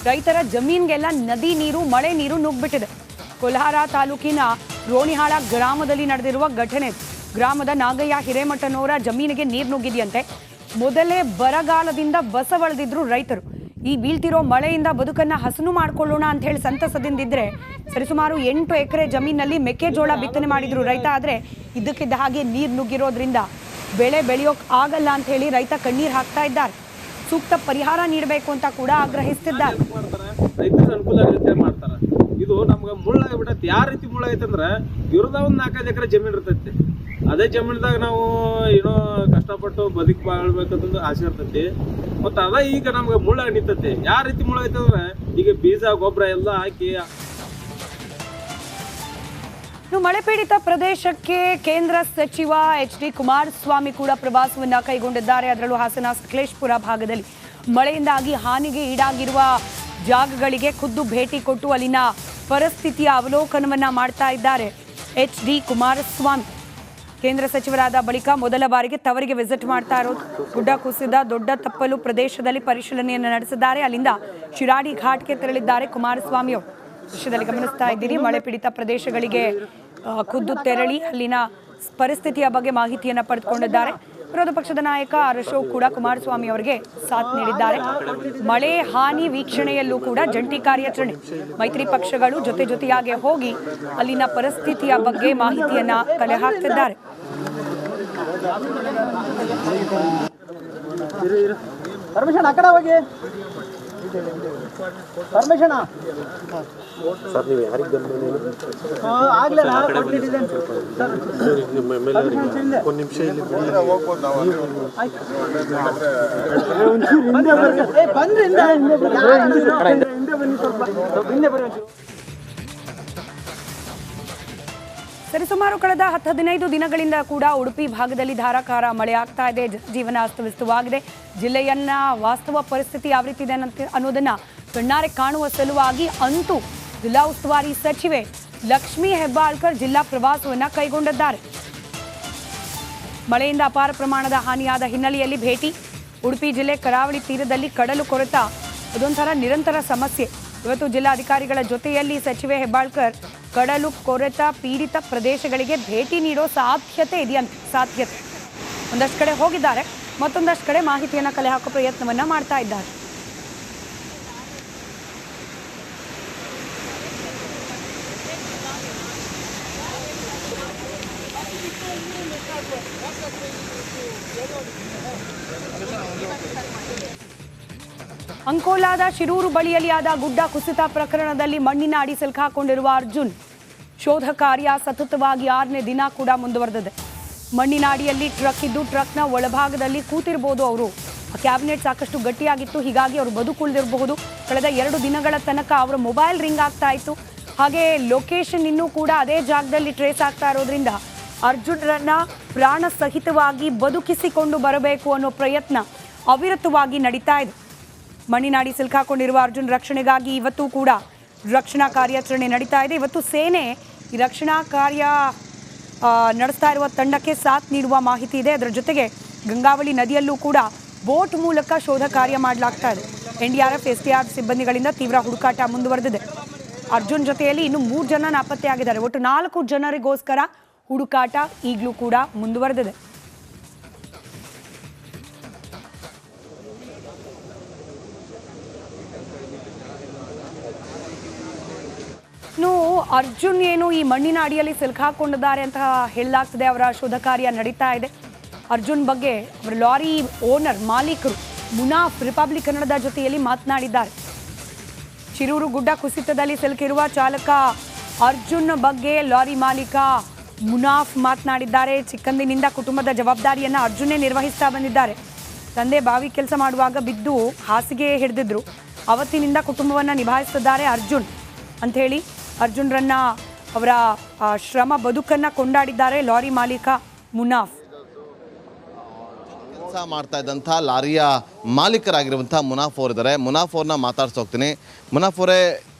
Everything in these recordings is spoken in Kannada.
ರೈತರ ಜಮೀನಿಗೆಲ್ಲ ನದಿ ನೀರು ಮಳೆ ನೀರು ನುಗ್ಗಿಬಿಟ್ಟಿದೆ. ಕೋಲಾರ ತಾಲೂಕಿನ ರೋಣಿಹಾಳ ಗ್ರಾಮದಲ್ಲಿ ನಡೆದಿರುವ ಘಟನೆ. ಗ್ರಾಮದ ನಾಗಯ್ಯ ಹಿರೇಮಠನವರ ಜಮೀನಿಗೆ ನೀರು ನುಗ್ಗಿದೆಯಂತೆ. ಮೊದಲೇ ಬರಗಾಲದಿಂದ ಬಸವಳಿದಿದ್ರು ರೈತರು. ಈ ಬೀಳ್ತಿರೋ ಮಳೆಯಿಂದ ಬದುಕನ್ನ ಹಸನು ಮಾಡ್ಕೊಳ್ಳೋಣ ಅಂತ ಹೇಳಿ ಸಂತಸದಿಂದಿದ್ರೆ ಸರಿಸುಮಾರು 8 ಎಕರೆ ಜಮೀನಲ್ಲಿ ಮೆಕ್ಕೆಜೋಳ ಬಿತ್ತನೆ ಮಾಡಿದ್ರು ರೈತ. ಆದರೆ ಇದಕ್ಕಿದ್ದ ಹಾಗೆ ನೀರು ನುಗ್ಗಿರೋದ್ರಿಂದ ಬೆಳೆ ಬೆಳೆಯೋಕೆ ಆಗಲ್ಲ ಅಂತ ಹೇಳಿ ರೈತ ಕಣ್ಣೀರು ಹಾಕ್ತಾ ಇದ್ದಾರೆ. ಸೂಕ್ತ ಪರಿಹಾರ ನೀಡಬೇಕು ಅಂತ ಕೂಡ ಆಗ್ರಹಿಸ್ತಿದ್ದಾರೆ. ರೈತರಿಗೆ ಅನುಕೂಲ ಆಗುತ್ತೆ ಮಾಡ್ತಾರೆ. ಇದು ನಮ್ಗೆ ಮುಳ್ಳಾಗ್ಬಿಟ್ಟೈತಿ. ಯಾವ ರೀತಿ ಮುಳ್ಳಾಗೈತೆ ಅಂದ್ರೆ ಇವ್ರದ ಒಂದು 4-5 ಎಕರೆ ಜಮೀನು ಇರ್ತೈತಿ. ಅದೇ ಜಮೀನ್ದಾಗ ನಾವು ಏನೋ ಕಷ್ಟಪಟ್ಟು ಬದುಕಿ ಬಾಳ್ಬೇಕಂತ ಆಸೆ ಇರ್ತೈತಿ. ಮತ್ತು ಅದ ಈಗ ನಮ್ಗೆ ಮುಳ್ಳಾಗಿ ನಿಂತೈತಿ. ಯಾವ ರೀತಿ ಮುಳ್ಳಾಗೈತೆ ಅಂದ್ರೆ ಈಗ ಬೀಜ ಗೊಬ್ಬರ ಎಲ್ಲ ಹಾಕಿ. ಮಳೆ ಪೀಡಿತ ಪ್ರದೇಶಕ್ಕೆ ಕೇಂದ್ರ ಸಚಿವ ಎಚ್.ಡಿ. ಕುಮಾರಸ್ವಾಮಿ ಕೂಡ ಪ್ರವಾಸವನ್ನ ಕೈಗೊಂಡಿದ್ದಾರೆ. ಅದರಲ್ಲೂ ಹಾಸನ ಸಕಲೇಶಪುರ ಭಾಗದಲ್ಲಿ ಮಳೆಯಿಂದಾಗಿ ಹಾನಿಗೆ ಈಡಾಗಿರುವ ಜಾಗಗಳಿಗೆ ಖುದ್ದು ಭೇಟಿ ಕೊಟ್ಟು ಅಲ್ಲಿನ ಪರಿಸ್ಥಿತಿಯ ಅವಲೋಕನವನ್ನ ಮಾಡ್ತಾ ಇದ್ದಾರೆ ಎಚ್.ಡಿ. ಕುಮಾರಸ್ವಾಮಿ. ಕೇಂದ್ರ ಸಚಿವರಾದ ಬಳಿಕ ಮೊದಲ ಬಾರಿಗೆ ತವರಿಗೆ ವಿಸಿಟ್ ಮಾಡ್ತಾ ಇರೋದು. ಗುಡ್ಡ ಕುಸಿದ ದೊಡ್ಡ ತಪ್ಪಲು ಪ್ರದೇಶದಲ್ಲಿ ಪರಿಶೀಲನೆಯನ್ನು ನಡೆಸಿದ್ದಾರೆ. ಅಲ್ಲಿಂದ ಶಿರಾಡಿ ಘಾಟ್ಗೆ ತೆರಳಿದ್ದಾರೆ ಕುಮಾರಸ್ವಾಮಿ ಅವರು. ದೃಶ್ಯದಲ್ಲಿ ಗಮನಿಸ್ತಾ ಇದ್ದೀರಿ. ಮಳೆ ಪೀಡಿತ ಪ್ರದೇಶಗಳಿಗೆ ಖುದ್ದು ತೆರಳಿ ಅಲ್ಲಿನ ಪರಿಸ್ಥಿತಿಯ ಬಗ್ಗೆ ಮಾಹಿತಿಯನ್ನು ಪಡೆದುಕೊಂಡಿದ್ದಾರೆ. ವಿರೋಧ ಪಕ್ಷದ ನಾಯಕ ಅಶೋಕ್ ಕೂಡ ಕುಮಾರಸ್ವಾಮಿ ಅವರಿಗೆ ಸಾಥ್ ನೀಡಿದ್ದಾರೆ. ಮಳೆ ಹಾನಿ ವೀಕ್ಷಣೆಯಲ್ಲೂ ಕೂಡ ಜಂಟಿ ಕಾರ್ಯಾಚರಣೆ. ಮೈತ್ರಿ ಪಕ್ಷಗಳು ಜೊತೆಯಾಗಿ ಹೋಗಿ ಅಲ್ಲಿನ ಪರಿಸ್ಥಿತಿಯ ಬಗ್ಗೆ ಮಾಹಿತಿಯನ್ನ ಕಲೆ ಹಾಕ್ತಿದ್ದಾರೆ. ಪರ್ಮಿಷನ್ ಆ ಕಡೆ ಹೋಗಿ. ಪರ್ಮಿಷನ್ ಸರ್ ನೀವು ಯಾರಿಗೆ ಆಗ್ಲೇ ಒಂದು ನಿಮಿಷ ಇಲ್ಲಿ ಸರಿಸುಮಾರು ಕಳೆದ 10-15 ದಿನಗಳಿಂದ ಕೂಡ ಉಡುಪಿ ಭಾಗದಲ್ಲಿ ಧಾರಾಕಾರ ಮಳೆ ಆಗ್ತಾ ಇದೆ. ಜೀವನ ಅಸ್ತವ್ಯಸ್ತವಾಗಿದೆ. ಜಿಲ್ಲೆಯನ್ನ ವಾಸ್ತವ ಪರಿಸ್ಥಿತಿ ಯಾವ ರೀತಿ ಇದೆ ಅನ್ನೋದನ್ನ ಕಣ್ಣಾರೆ ಕಾಣುವ ಸಲುವಾಗಿ ಅಂತೂ ಜಿಲ್ಲಾ ಉಸ್ತುವಾರಿ ಸಚಿವೆ ಲಕ್ಷ್ಮೀ ಹೆಬ್ಬಾಳ್ಕರ್ ಜಿಲ್ಲಾ ಪ್ರವಾಸವನ್ನ ಕೈಗೊಂಡಿದ್ದಾರೆ. ಮಳೆಯಿಂದ ಅಪಾರ ಪ್ರಮಾಣದ ಹಾನಿಯಾದ ಹಿನ್ನೆಲೆಯಲ್ಲಿ ಭೇಟಿ. ಉಡುಪಿ ಜಿಲ್ಲೆ ಕರಾವಳಿ ತೀರದಲ್ಲಿ ಕಡಲು ಕೊರೆತ ಅದೊಂಥರ ನಿರಂತರ ಸಮಸ್ಯೆ. ಇವತ್ತು ಜಿಲ್ಲಾಧಿಕಾರಿಗಳ ಜೊತೆಯಲ್ಲಿ ಸಚಿವೆ ಹೆಬ್ಬಾಳ್ಕರ್ ಕಡಲು ಕೊರೆತ ಪೀಡಿತ ಪ್ರದೇಶಗಳಿಗೆ ಭೇಟಿ ನೀಡೋ ಸಾಧ್ಯತೆ ಇದೆಯಂತೆ. ಒಂದಷ್ಟು ಕಡೆ ಹೋಗಿದ್ದಾರೆ, ಮತ್ತೊಂದಷ್ಟು ಕಡೆ ಮಾಹಿತಿಯನ್ನು ಕಲೆ ಹಾಕೋ ಪ್ರಯತ್ನವನ್ನ ಮಾಡ್ತಾ ಇದ್ದಾರೆ. ಅಂಕೋಲಾದ ಶಿರೂರು ಬಳಿಯಲ್ಲಿ ಆದ ಗುಡ್ಡ ಕುಸಿತ ಪ್ರಕರಣದಲ್ಲಿ ಮಣ್ಣಿನ ಅಡಿ ಸಿಲುಕಿಕೊಂಡಿರುವ ಅರ್ಜುನ್ ಶೋಧ ಕಾರ್ಯ ಸತತವಾಗಿ 6ನೇ ದಿನ ಕೂಡ ಮುಂದುವರೆದಿದೆ. ಮಣ್ಣಿನ ಅಡಿಯಲ್ಲಿ ಟ್ರಕ್ ಇದ್ದು ಟ್ರಕ್ನ ಒಳಭಾಗದಲ್ಲಿ ಕೂತಿರಬಹುದು ಅವರು. ಕ್ಯಾಬಿನೆಟ್ ಸಾಕಷ್ಟು ಗಟ್ಟಿಯಾಗಿತ್ತು, ಹೀಗಾಗಿ ಅವರು ಬದುಕುಳಿದಿರಬಹುದು. ಕಳೆದ 2 ದಿನಗಳ ತನಕ ಅವರ ಮೊಬೈಲ್ ರಿಂಗ್ ಆಗ್ತಾ ಇತ್ತು. ಹಾಗೆ ಲೊಕೇಶನ್ ಇನ್ನೂ ಕೂಡ ಅದೇ ಜಾಗದಲ್ಲಿ ಟ್ರೇಸ್ ಆಗ್ತಾ ಇರೋದ್ರಿಂದ ಅರ್ಜುನರನ್ನ ಪ್ರಾಣ ಸಹಿತವಾಗಿ ಬದುಕಿಸಿಕೊಂಡು ಬರಬೇಕು ಅನ್ನೋ ಪ್ರಯತ್ನ ಅವಿರತವಾಗಿ ನಡೀತಾ ಇದೆ. ಮಣ್ಣಿನಾಡಿ ಸಿಲುಕಿಕೊಂಡಿರುವ ಅರ್ಜುನ್ ರಕ್ಷಣೆಗಾಗಿ ಇವತ್ತು ಕೂಡ ರಕ್ಷಣಾ ಕಾರ್ಯಾಚರಣೆ ನಡೀತಾ ಇದೆ. ಇವತ್ತು ಸೇನೆ ಈ ರಕ್ಷಣಾ ಕಾರ್ಯ ನಡೆಸ್ತಾ ಇರುವ ತಂಡಕ್ಕೆ ಸಾಥ್ ನೀಡುವ ಮಾಹಿತಿ ಇದೆ. ಅದರ ಜೊತೆಗೆ ಗಂಗಾವಳಿ ನದಿಯಲ್ಲೂ ಕೂಡ ಬೋಟ್ ಮೂಲಕ ಶೋಧ ಕಾರ್ಯ ಮಾಡಲಾಗ್ತಾ ಇದೆ. NDRF SDRF ಸಿಬ್ಬಂದಿಗಳಿಂದ ತೀವ್ರ ಹುಡುಕಾಟ ಮುಂದುವರೆದಿದೆ. ಅರ್ಜುನ್ ಜೊತೆಯಲ್ಲಿ ಇನ್ನು 3 ಜನ ನಾಪತ್ತೆಯಾಗಿದ್ದಾರೆ. ಒಟ್ಟು 4 ಜನರಿಗೋಸ್ಕರ ಹುಡುಕಾಟ ಈಗಲೂ ಕೂಡ ಮುಂದುವರೆದಿದೆ. ಇನ್ನು ಅರ್ಜುನ್ ಏನು ಈ ಮಣ್ಣಿನ ಅಡಿಯಲ್ಲಿ ಸಿಲುಕಿಕೊಂಡಿದ್ದಾರೆ ಅಂತ ಹೇಳಲಾಗ್ತದೆ. ಅವರ ಶೋಧ ಕಾರ್ಯ ನಡೀತಾ ಇದೆ. ಅರ್ಜುನ್ ಬಗ್ಗೆ ಅವರ ಲಾರಿ ಓನರ್ ಮಾಲೀಕರು ಮುನಾಫ್ ರಿಪಬ್ಲಿಕ್ ಕನ್ನಡದ ಜೊತೆಯಲ್ಲಿ ಮಾತನಾಡಿದ್ದಾರೆ. ಶಿರೂರು ಗುಡ್ಡ ಕುಸಿತದಲ್ಲಿ ಸಿಲುಕಿರುವ ಚಾಲಕ ಅರ್ಜುನ್ ಬಗ್ಗೆ ಲಾರಿ ಮಾಲೀಕ ಮುನಾಫ್ ಮಾತನಾಡಿದ್ದಾರೆ. ಚಿಕ್ಕಂದಿನಿಂದ ಕುಟುಂಬದ ಜವಾಬ್ದಾರಿಯನ್ನು ಅರ್ಜುನೇ ನಿರ್ವಹಿಸ್ತಾ ಬಂದಿದ್ದಾರೆ. ತಂದೆ ಬಾವಿ ಕೆಲಸ ಮಾಡುವಾಗ ಬಿದ್ದು ಹಾಸಿಗೆ ಹಿಡಿದಿದ್ರು. ಅವತ್ತಿನಿಂದ ಕುಟುಂಬವನ್ನು ನಿಭಾಯಿಸುತ್ತಿದ್ದಾರೆ ಅರ್ಜುನ್ ಅಂಥೇಳಿ ಅರ್ಜುನ್ರನ್ನ ಅವರ ಶ್ರಮ ಬದುಕನ್ನು ಕೊಂಡಾಡಿದ್ದಾರೆ ಲಾರಿ ಮಾಲೀಕ ಮುನಾಫ್. ಕೆಲಸ ಮಾಡ್ತಾ ಇದ್ದಂಥ ಲಾರಿಯ ಮಾಲೀಕರಾಗಿರುವಂಥ ಮುನಾಫ್ ಅವರಿದ್ದಾರೆ. ಮುನಾಫ್ ಅವ್ರನ್ನ ಮಾತಾಡ್ಸೋಗ್ತೀನಿ. ಮುನಾಫ್ ಅವರೇ,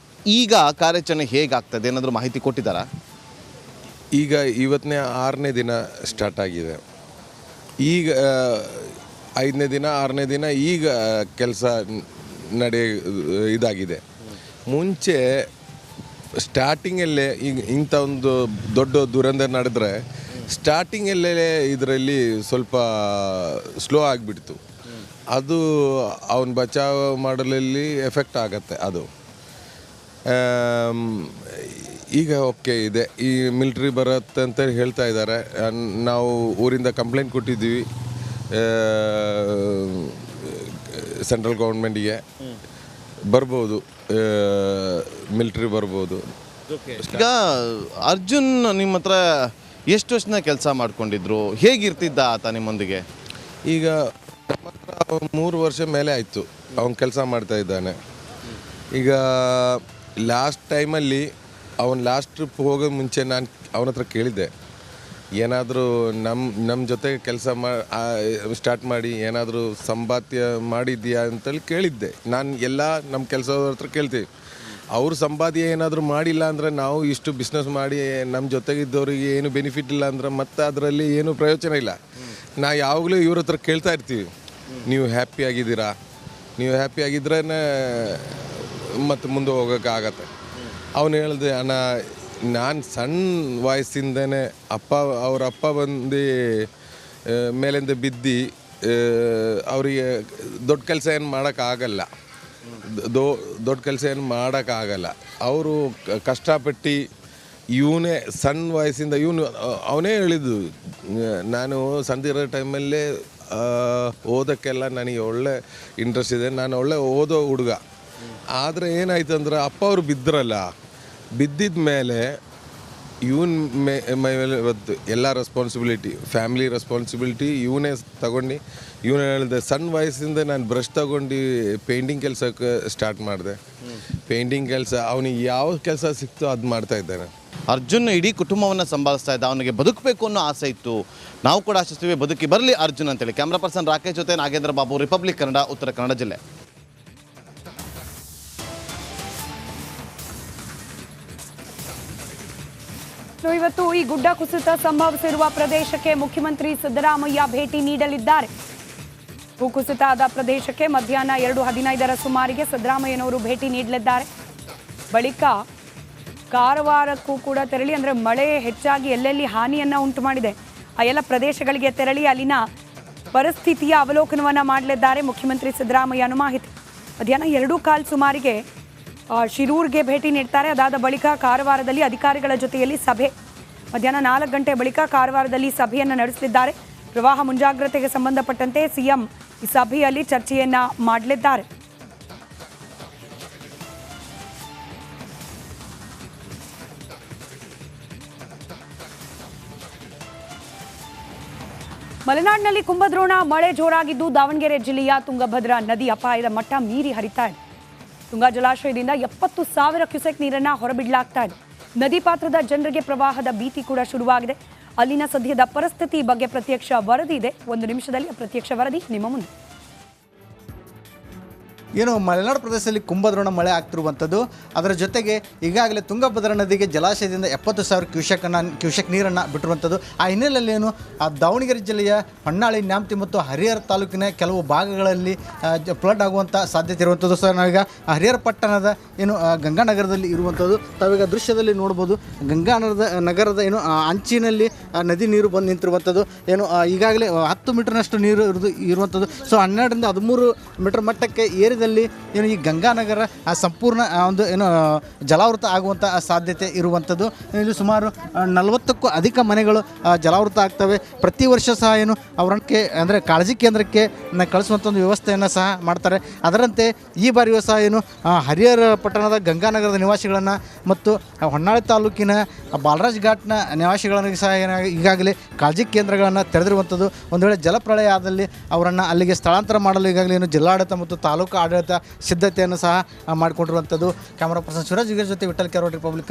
ಈಗ ಕಾರ್ಯಾಚರಣೆ ಹೇಗಾಗ್ತದೆ, ಏನಾದರೂ ಮಾಹಿತಿ ಕೊಟ್ಟಿದ್ದಾರಾ? ಈಗ ಇವತ್ತನೇ 6ನೇ ದಿನ ಸ್ಟಾರ್ಟ್ ಆಗಿದೆ. ಈಗ 5ನೇ ದಿನ 6ನೇ ದಿನ ಈಗ ಕೆಲಸ ಇದಾಗಿದೆ. ಮುಂಚೆ ಸ್ಟಾರ್ಟಿಂಗಲ್ಲೇ ಈಗ ಇಂಥ ಒಂದು ದೊಡ್ಡ ದುರಂತ ನಡೆದ್ರೆ ಸ್ಟಾರ್ಟಿಂಗಲ್ಲೇ ಇದರಲ್ಲಿ ಸ್ವಲ್ಪ ಸ್ಲೋ ಆಗಿಬಿಡ್ತು. ಅದು ಅವನ ಬಚಾವ್ ಮಾಡಲಲ್ಲಿ ಎಫೆಕ್ಟ್ ಆಗತ್ತೆ. ಅದು ಈಗ ಓಕೆ ಇದೆ, ಈ ಮಿಲ್ಟ್ರಿ ಬರುತ್ತೆ ಅಂತ ಹೇಳ್ತಾ ಇದ್ದಾರೆ. ನಾವು ಊರಿಂದ ಕಂಪ್ಲೇಂಟ್ ಕೊಟ್ಟಿದ್ದೀವಿ ಸೆಂಟ್ರಲ್ ಗೌರ್ಮೆಂಟಿಗೆ. ಬರ್ಬೋದು, ಮಿಲ್ಟ್ರಿ ಬರ್ಬೋದು. ಈಗ ಅರ್ಜುನ್ ನಿಮ್ಮ ಹತ್ರ ಎಷ್ಟು ವರ್ಷನ ಕೆಲಸ ಮಾಡ್ಕೊಂಡಿದ್ರು, ಹೇಗಿರ್ತಿದ್ದ ಆತ ನಿಮ್ಮೊಂದಿಗೆ? ಈಗ ನಮ್ಮ ಹತ್ರ 3 ವರ್ಷ ಮೇಲೆ ಆಯಿತು ಅವನು ಕೆಲಸ ಮಾಡ್ತಾ ಇದ್ದಾನೆ. ಈಗ ಲಾಸ್ಟ್ ಟೈಮಲ್ಲಿ ಅವನು ಲಾಸ್ಟ್ ಟ್ರಿಪ್ ಹೋಗೋ ಮುಂಚೆ ನಾನು ಅವನ ಹತ್ರ ಕೇಳಿದ್ದೆ, ಏನಾದರೂ ನಮ್ಮ ಜೊತೆ ಕೆಲಸ ಸ್ಟಾರ್ಟ್ ಮಾಡಿ ಏನಾದರೂ ಸಂಪಾದ್ಯ ಮಾಡಿದ್ಯಾ ಅಂತೇಳಿ ಕೇಳಿದ್ದೆ. ನಾನು ಎಲ್ಲ ನಮ್ಮ ಕೆಲಸದವ್ರ ಹತ್ರ ಕೇಳ್ತೀವಿ. ಅವರು ಸಂಪಾದ್ಯ ಏನಾದರೂ ಮಾಡಿಲ್ಲ ಅಂದರೆ ನಾವು ಇಷ್ಟು ಬಿಸ್ನೆಸ್ ಮಾಡಿ ನಮ್ಮ ಜೊತೆಗಿದ್ದವರಿಗೆ ಏನು ಬೆನಿಫಿಟ್ ಇಲ್ಲ ಅಂದ್ರೆ ಮತ್ತೆ ಅದರಲ್ಲಿ ಏನು ಪ್ರಯೋಜನ ಇಲ್ಲ. ನಾ ಯಾವಾಗಲೂ ಇವ್ರ ಹತ್ರ ಕೇಳ್ತಾ ಇರ್ತೀವಿ, ನೀವು ಹ್ಯಾಪಿ ಆಗಿದ್ದೀರಾ, ನೀವು ಹ್ಯಾಪಿ ಆಗಿದ್ರೇ ಮತ್ತು ಮುಂದೆ ಹೋಗೋಕ್ಕಾಗತ್ತೆ. ಅವನು ಹೇಳಿದೆ, ಅಣ್ಣ ನಾನು ಸಣ್ಣ ವಯಸ್ಸಿಂದನೇ ಅವ್ರ ಅಪ್ಪ ಬಂದು ಮೇಲಿಂದ ಬಿದ್ದು ಅವರಿಗೆ ದೊಡ್ಡ ಕೆಲಸ ಏನು ಮಾಡೋಕ್ಕಾಗಲ್ಲ, ದೊಡ್ಡ ಕೆಲಸ ಏನು ಮಾಡೋಕ್ಕಾಗಲ್ಲ. ಅವರು ಕಷ್ಟಪಟ್ಟು ಇವನೇ ಸಣ್ಣ ವಯಸ್ಸಿಂದ ಅವನೇ ಹೇಳಿದ್ದು, ನಾನು ಸಣ್ಣದಿರೋ ಟೈಮಲ್ಲೇ ಓದೋಕ್ಕೆಲ್ಲ ನನಗೆ ಒಳ್ಳೆ ಇಂಟ್ರೆಸ್ಟ್ ಇದೆ, ನಾನು ಒಳ್ಳೆ ಓದೋ ಹುಡುಗ. ಆದರೆ ಏನಾಯ್ತು ಅಂದ್ರೆ ಅಪ್ಪ ಅವರು ಬಿದ್ದರಲ್ಲ, ಬಿದ್ದಿದ್ದ ಮೇಲೆ ಇವನ್ ಮೇಲೆ ಇವತ್ತು ಎಲ್ಲ ರೆಸ್ಪಾನ್ಸಿಬಿಲಿಟಿ, ಫ್ಯಾಮಿಲಿ ರೆಸ್ಪಾನ್ಸಿಬಿಲಿಟಿ ಇವನೇ ತಗೊಂಡು ಇವನು ಹೇಳಿದೆ. ಸಣ್ಣ ವಯಸ್ಸಿಂದ ನಾನು ಬ್ರಷ್ ತಗೊಂಡು ಪೇಂಟಿಂಗ್ ಕೆಲಸಕ್ಕೆ ಸ್ಟಾರ್ಟ್ ಮಾಡಿದೆ. ಪೇಂಟಿಂಗ್ ಕೆಲಸ ಅವನಿಗೆ ಯಾವ ಕೆಲಸ ಸಿಕ್ತೋ ಅದು ಮಾಡ್ತಾ ಇದ್ದಾನೆ. ಅರ್ಜುನ್ ಇಡೀ ಕುಟುಂಬವನ್ನು ಸಂಭಾಳಿಸ್ತಾ ಇದ್ದ, ಅವನಿಗೆ ಬದುಕಬೇಕು ಅನ್ನೋ ಆಸೆ ಇತ್ತು. ನಾವು ಕೂಡ ಆಶಿಸ್ತೀವಿ ಬದುಕಿ ಬರಲಿ ಅರ್ಜುನ್ ಅಂತೇಳಿ. ಕ್ಯಾಮ್ರಾ ಪರ್ಸನ್ ರಾಕೇಶ್ ಜೊತೆ ನಾಗೇಂದ್ರ ಬಾಬು, ರಿಪಬ್ಲಿಕ್ ಕನ್ನಡ, ಉತ್ತರ ಕನ್ನಡ ಜಿಲ್ಲೆ. ಇವತ್ತು ಈ ಗುಡ್ಡ ಕುಸಿತ ಸಂಭವಿಸಿರುವ ಪ್ರದೇಶಕ್ಕೆ ಮುಖ್ಯಮಂತ್ರಿ ಸಿದ್ದರಾಮಯ್ಯ ಭೇಟಿ ನೀಡಲಿದ್ದಾರೆ. ಭೂಕುಸಿತ ಆದ ಪ್ರದೇಶಕ್ಕೆ ಮಧ್ಯಾಹ್ನ 2:15 ಸುಮಾರಿಗೆ ಸಿದ್ದರಾಮಯ್ಯನವರು ಭೇಟಿ ನೀಡಲಿದ್ದಾರೆ. ಬಳಿಕ ಕಾರವಾರಕ್ಕೂ ಕೂಡ ತೆರಳಿ, ಅಂದರೆ ಮಳೆ ಹೆಚ್ಚಾಗಿ ಎಲ್ಲೆಲ್ಲಿ ಹಾನಿಯನ್ನು ಉಂಟು ಮಾಡಿದೆ ಆ ಎಲ್ಲ ಪ್ರದೇಶಗಳಿಗೆ ತೆರಳಿ ಅಲ್ಲಿನ ಪರಿಸ್ಥಿತಿಯ ಅವಲೋಕನವನ್ನು ಮಾಡಲಿದ್ದಾರೆ ಮುಖ್ಯಮಂತ್ರಿ ಸಿದ್ದರಾಮಯ್ಯ ಅನ್ನೋ ಮಾಹಿತಿ. ಮಧ್ಯಾಹ್ನ 2:15 ಸುಮಾರಿಗೆ ಶಿರೂರ್ಗೆ ಭೇಟಿ ನೀಡ್ತಾರೆ. ಅದಾದ ಬಳಿಕ ಕಾರವಾರದಲ್ಲಿ ಅಧಿಕಾರಿಗಳ ಜೊತೆಯಲ್ಲಿ ಸಭೆ. ಮಧ್ಯಾಹ್ನ 4 ಗಂಟೆ ಬಳಿಕ ಕಾರವಾರದಲ್ಲಿ ಸಭೆಯನ್ನು ನಡೆಸಲಿದ್ದಾರೆ. ಪ್ರವಾಹ ಮುಂಜಾಗ್ರತೆಗೆ ಸಂಬಂಧಪಟ್ಟಂತೆ ಸಿಎಂ ಈ ಸಭೆಯಲ್ಲಿ ಚರ್ಚೆಯನ್ನ ಮಾಡಲಿದ್ದಾರೆ. ಮಲೆನಾಡಿನಲ್ಲಿ ಕುಂಭದ್ರೋಣ ಮಳೆ ಜೋರಾಗಿದ್ದು ದಾವಣಗೆರೆ ಜಿಲ್ಲೆಯ ತುಂಗಭದ್ರಾ ನದಿ ಅಪಾಯದ ಮಟ್ಟ ಮೀರಿ ಹರಿತಾ ಇದೆ. ತುಂಗಾ ಜಲಾಶಯದಿಂದ 70,000 ಕ್ಯೂಸೆಕ್ ನೀರನ್ನು ಹೊರಬಿಡಲಾಗ್ತಾ ಇದೆ. ನದಿ ಪಾತ್ರದ ಜನರಿಗೆ ಪ್ರವಾಹದ ಭೀತಿ ಕೂಡ ಶುರುವಾಗಿದೆ. ಅಲ್ಲಿನ ಸದ್ಯದ ಪರಿಸ್ಥಿತಿ ಬಗ್ಗೆ ಪ್ರತ್ಯಕ್ಷ ವರದಿ ಇದೆ. 1 ನಿಮಿಷದಲ್ಲಿ ಪ್ರತ್ಯಕ್ಷ ವರದಿ ನಿಮ್ಮ ಮುಂದೆ. ಏನು ಮಲೆನಾಡು ಪ್ರದೇಶದಲ್ಲಿ ಕುಂಭದ್ರೋಣ ಮಳೆ ಆಗ್ತಿರುವಂಥದ್ದು, ಅದರ ಜೊತೆಗೆ ಈಗಾಗಲೇ ತುಂಗಭದ್ರಾ ನದಿಗೆ ಜಲಾಶಯದಿಂದ 70,000 ಕ್ಯೂಸೆಕ್ ನೀರನ್ನು ಬಿಟ್ಟಿರುವಂಥದ್ದು. ಆ ಹಿನ್ನೆಲೆಯಲ್ಲಿ ಏನು ಆ ದಾವಣಗೆರೆ ಜಿಲ್ಲೆಯ ಹೊನ್ನಾಳಿ, ನ್ಯಾಮತಿ ಮತ್ತು ಹರಿಹರ ತಾಲೂಕಿನ ಕೆಲವು ಭಾಗಗಳಲ್ಲಿ ಫ್ಲಡ್ ಆಗುವಂಥ ಸಾಧ್ಯತೆ ಇರುವಂಥದ್ದು. ಸೊ ನಾವೀಗ ಹರಿಹರ ಪಟ್ಟಣದ ಏನು ಗಂಗಾನಗರದಲ್ಲಿ ಇರುವಂಥದ್ದು ತಾವೀಗ ದೃಶ್ಯದಲ್ಲಿ ನೋಡ್ಬೋದು. ಗಂಗಾನಗರದ ಏನು ಅಂಚಿನಲ್ಲಿ ನದಿ ನೀರು ಬಂದು ನಿಂತಿರುವಂಥದ್ದು. ಏನು ಈಗಾಗಲೇ 10 ಮೀಟರ್ನಷ್ಟು ನೀರು ಇರುವಂಥದ್ದು. ಸೊ 12ರಿಂದ 13 ಮೀಟರ್ ಮಟ್ಟಕ್ಕೆ ಏರಿದಲ್ಲಿ ಏನು ಈ ಗಂಗಾನಗರ ಸಂಪೂರ್ಣ ಒಂದು ಏನು ಜಲಾವೃತ ಆಗುವಂಥ ಸಾಧ್ಯತೆ ಇರುವಂಥದ್ದು. ಇಲ್ಲಿ ಸುಮಾರು 40ಕ್ಕೂ ಅಧಿಕ ಮನೆಗಳು ಜಲಾವೃತ ಆಗ್ತವೆ. ಪ್ರತಿ ವರ್ಷ ಸಹ ಏನು ಅವರಕ್ಕೆ ಅಂದರೆ ಕಾಳಜಿ ಕೇಂದ್ರಕ್ಕೆ ಕಳಿಸುವಂಥ ಒಂದು ವ್ಯವಸ್ಥೆಯನ್ನು ಸಹ ಮಾಡ್ತಾರೆ. ಅದರಂತೆ ಈ ಬಾರಿಯೂ ಸಹ ಏನು ಹರಿಹರ ಪಟ್ಟಣದ ಗಂಗಾನಗರದ ನಿವಾಸಿಗಳನ್ನು ಮತ್ತು ಹೊನ್ನಾಳಿ ತಾಲೂಕಿನ ಬಾಲರಾಜ್ ಘಾಟ್ನ ನಿವಾಸಿಗಳನ್ನು ಸಹ ಈಗಾಗಲೇ ಕಾಳಜಿ ಕೇಂದ್ರಗಳನ್ನು ತೆರೆದಿರುವಂಥದ್ದು. ಒಂದು ವೇಳೆ ಜಲಪ್ರಳಯ ಆದಲ್ಲಿ ಅವರನ್ನು ಅಲ್ಲಿಗೆ ಸ್ಥಳಾಂತರ ಮಾಡಲು ಈಗಾಗಲೇ ಏನು ಜಿಲ್ಲಾಡಳಿತ ಮತ್ತು ತಾಲೂಕು ಆಡಳಿತ ಸಿದ್ಧತೆಯನ್ನು ಸಹ ಮಾಡಿಕೊಂಡಿರುವಂಥದ್ದು. ಕ್ಯಾಮರಾ ಪರ್ಸನ್ ಶಿವರಾಜ್ ಜೊತೆ ವಿಠಲ್ ಕೆರೋಡ್, ರಿಪಬ್ಲಿಕ್.